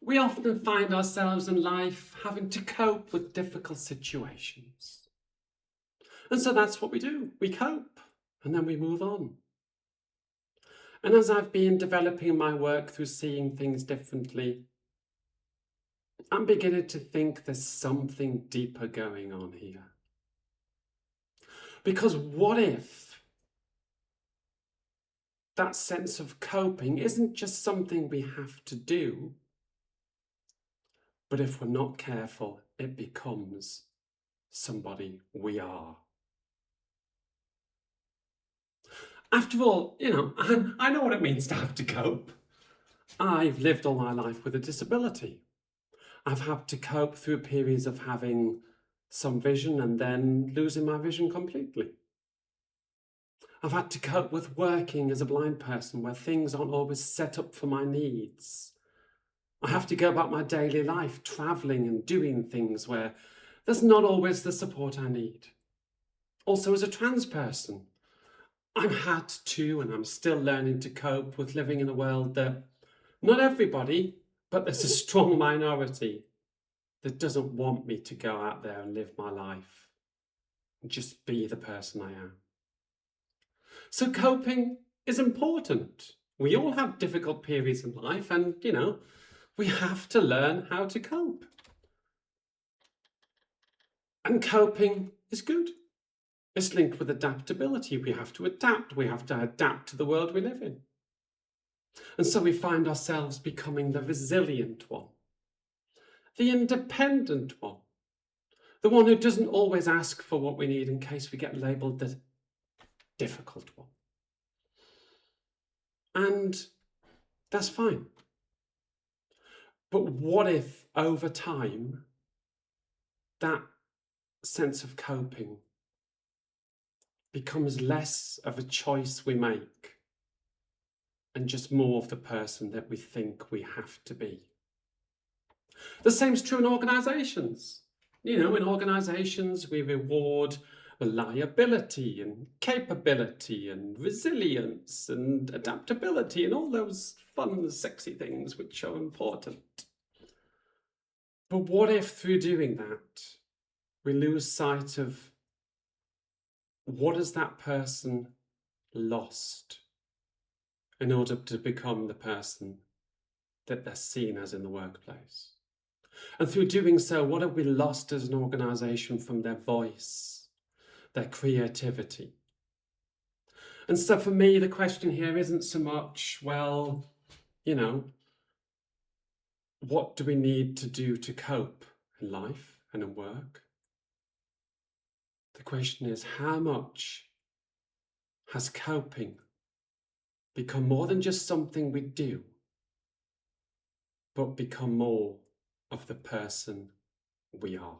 We often find ourselves in life having to cope with difficult situations. And so that's what we do. We cope and then we move on. And as I've been developing my work through seeing things differently, I'm beginning to think there's something deeper going on here. Because what if that sense of coping isn't just something we have to do, but if we're not careful, it becomes somebody we are. After all, I know what it means to have to cope. I've lived all my life with a disability. I've had to cope through periods of having some vision and then losing my vision completely. I've had to cope with working as a blind person where things aren't always set up for my needs. I have to go about my daily life travelling and doing things where there's not always the support I need. Also, as a trans person, I've had to, and I'm still learning to cope with living in a world that not everybody, but there's a strong minority that doesn't want me to go out there and live my life and just be the person I am. So coping is important. We all have difficult periods in life and, we have to learn how to cope. And coping is good. It's linked with adaptability. We have to adapt. We have to adapt to the world we live in. And so we find ourselves becoming the resilient one, the independent one, the one who doesn't always ask for what we need in case we get labelled the difficult one. And that's fine. But what if over time that sense of coping becomes less of a choice we make and just more of the person that we think we have to be? The same's true in organisations. In organisations we reward reliability and capability and resilience and adaptability and all those fun, sexy things which are important. But what if through doing that, we lose sight of what has that person lost in order to become the person that they're seen as in the workplace? And through doing so, what have we lost as an organisation from their voice, their creativity? And so for me, the question here isn't so much, what do we need to do to cope in life and in work? The question is, how much has coping become more than just something we do, but become more of the person we are?